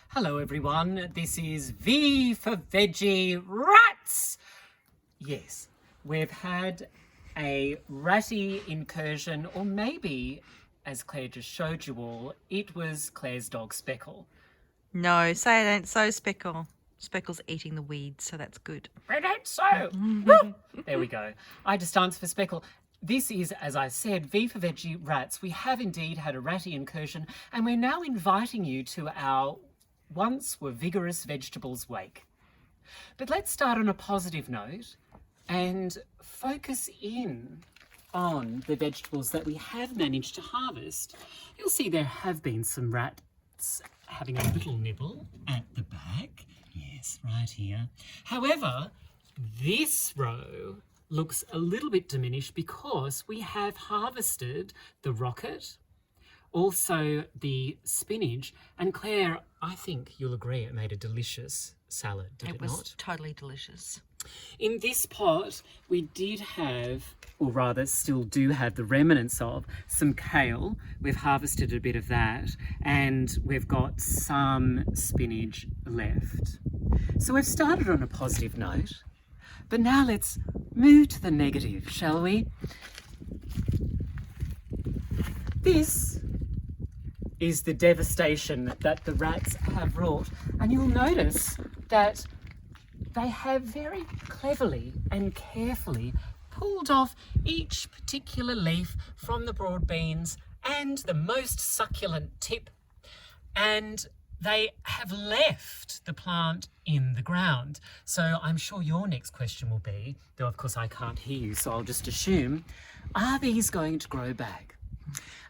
Hello everyone, this is V for Veggie Rats! Yes, we've had a ratty incursion, or maybe, as Claire just showed you all, it was Claire's dog Speckle. No, say it ain't so, Speckle. Speckle's eating the weeds, so that's good. It ain't so! There we go. I just answered for Speckle. This is, as I said, V for Veggie Rats. We have indeed had a ratty incursion, and we're now inviting you to our once were vigorous vegetables wake. But let's start on a positive note and focus in on the vegetables that we have managed to harvest. You'll see there have been some rats having a little nibble at the back. Yes, right here. However, this row looks a little bit diminished because we have harvested the rocket, also the spinach, and Claire, I think you'll agree it made a delicious salad, did it not? It was totally delicious. In this pot, we did have, or rather still do have, the remnants of some kale. We've harvested a bit of that, and we've got some spinach left. So we've started on a positive note, but now let's move to the negative, shall we? This is the devastation that the rats have wrought, and you'll notice that they have very cleverly and carefully pulled off each particular leaf from the broad beans and the most succulent tip, and they have left the plant in the ground. So I'm sure your next question will be, though of course I can't hear you, so I'll just assume, are these going to grow back?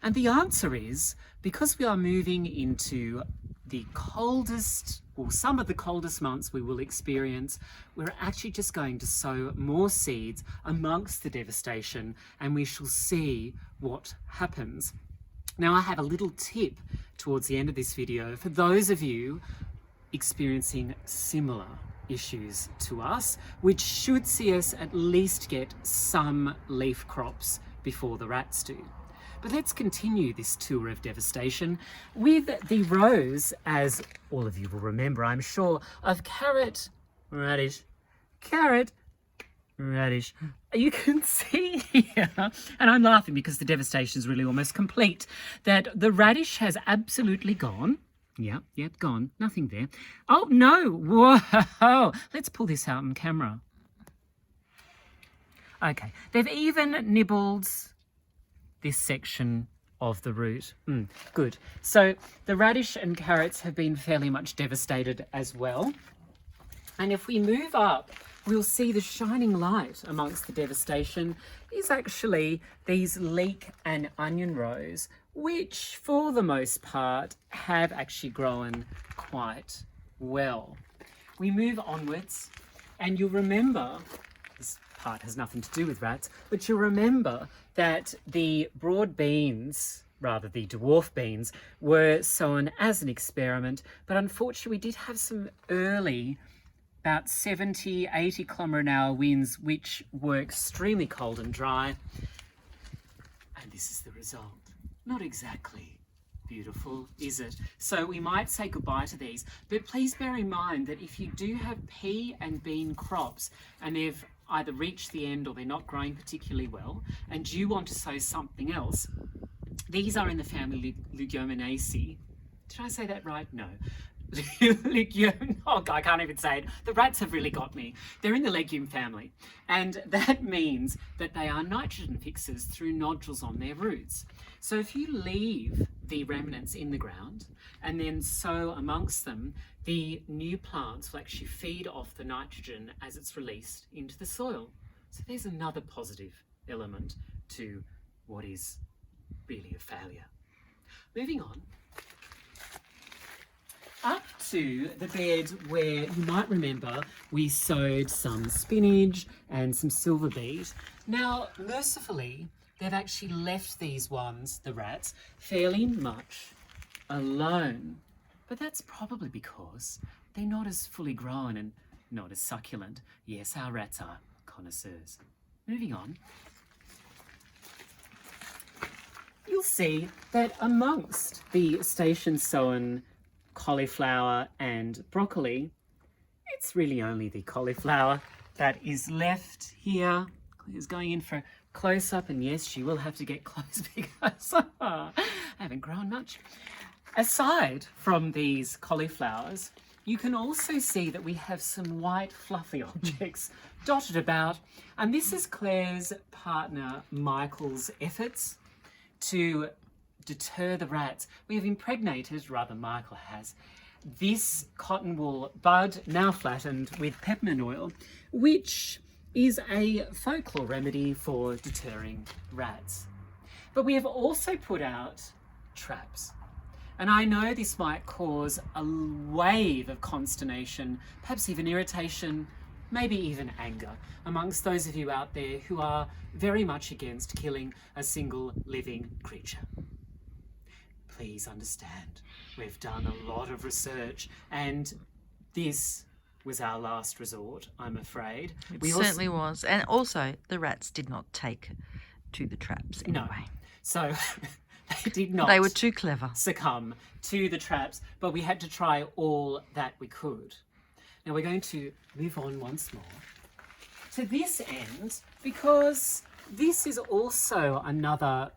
And the answer is, because we are moving into the coldest, or some of the coldest months we will experience, we're actually just going to sow more seeds amongst the devastation, and we shall see what happens. Now, I have a little tip towards the end of this video for those of you experiencing similar issues to us, which should see us at least get some leaf crops before the rats do. But let's continue this tour of devastation with the rows, as all of you will remember, I'm sure, of carrot, radish, carrot, radish. You can see here, and I'm laughing because the devastation is really almost complete, that the radish has absolutely gone. Yep, gone. Nothing there. Oh, no. Whoa. Let's pull this out on camera. Okay. They've even nibbled this section of the root. Good. So the radish and carrots have been fairly much devastated as well. And if we move up, we'll see the shining light amongst the devastation is actually these leek and onion rows, which for the most part have actually grown quite well. We move onwards, and you'll remember, this part has nothing to do with rats, but you'll remember that the broad beans, rather the dwarf beans, were sown as an experiment, but unfortunately we did have some early, about 70, 80 kilometre an hour winds, which were extremely cold and dry. And this is the result. Not exactly beautiful, is it? So we might say goodbye to these, but please bear in mind that if you do have pea and bean crops and they've either reached the end or they're not growing particularly well, and you want to sow something else, these are in the family Leguminosae. Did I say that right? No. Oh, I can't even say it. The rats have really got me. They're in the legume family, and that means that they are nitrogen fixers through nodules on their roots. So if you leave the remnants in the ground and then sow amongst them, the new plants will actually feed off the nitrogen as it's released into the soil. So there's another positive element to what is really a failure. Moving on up to the bed where you might remember we sowed some spinach and some silver beet. Now, mercifully, they've actually left these ones, the rats, fairly much alone. But that's probably because they're not as fully grown and not as succulent. Yes, our rats are connoisseurs. Moving on. You'll see that amongst the station sown cauliflower and broccoli, it's really only the cauliflower that is left here. Claire's going in for a close-up, and yes, she will have to get close because I haven't grown much. Aside from these cauliflowers, you can also see that we have some white fluffy objects dotted about, and this is Claire's partner Michael's efforts to deter the rats. We have impregnated, rather Michael has, this cotton wool bud, now flattened, with peppermint oil, which is a folklore remedy for deterring rats. But we have also put out traps. And I know this might cause a wave of consternation, perhaps even irritation, maybe even anger, amongst those of you out there who are very much against killing a single living creature. Please understand, we've done a lot of research, and this was our last resort, I'm afraid. It certainly was. And also, the rats did not take to the traps anyway. No. So they did not. They were too clever. Succumb to the traps, but we had to try all that we could. Now we're going to move on once more to this end, because this is also another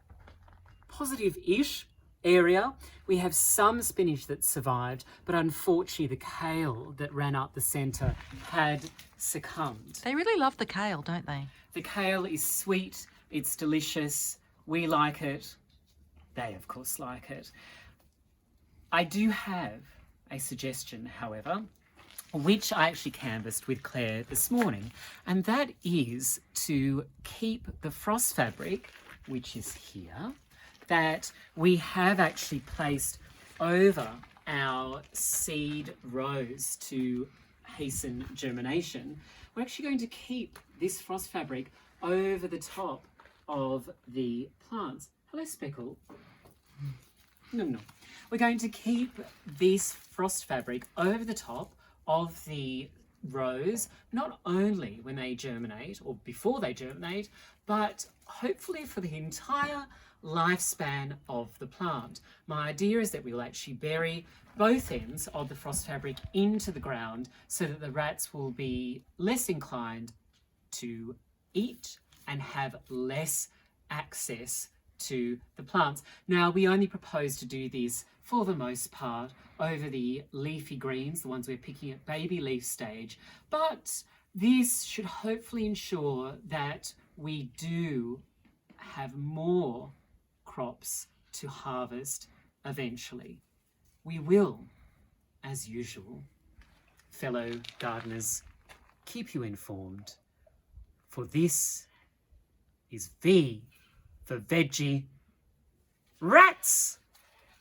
positive-ish area. We have some spinach that survived, but unfortunately the kale that ran up the centre had succumbed. They really love the kale, don't they? The kale is sweet, it's delicious, we like it, they of course like it. I do have a suggestion, however, which I actually canvassed with Claire this morning, and that is to keep the frost fabric, which is here, that we have actually placed over our seed rows to hasten germination. We're actually going to keep this frost fabric over the top of the plants. Hello, Speckle. No. We're going to keep this frost fabric over the top of the rows, not only when they germinate or before they germinate, but hopefully for the entire lifespan of the plant. My idea is that we will actually bury both ends of the frost fabric into the ground so that the rats will be less inclined to eat and have less access to the plants. Now, we only propose to do this for the most part over the leafy greens, the ones we're picking at baby leaf stage, but this should hopefully ensure that we do have more crops to harvest eventually. We will, as usual, fellow gardeners, keep you informed, for this is V for Veggie Rats!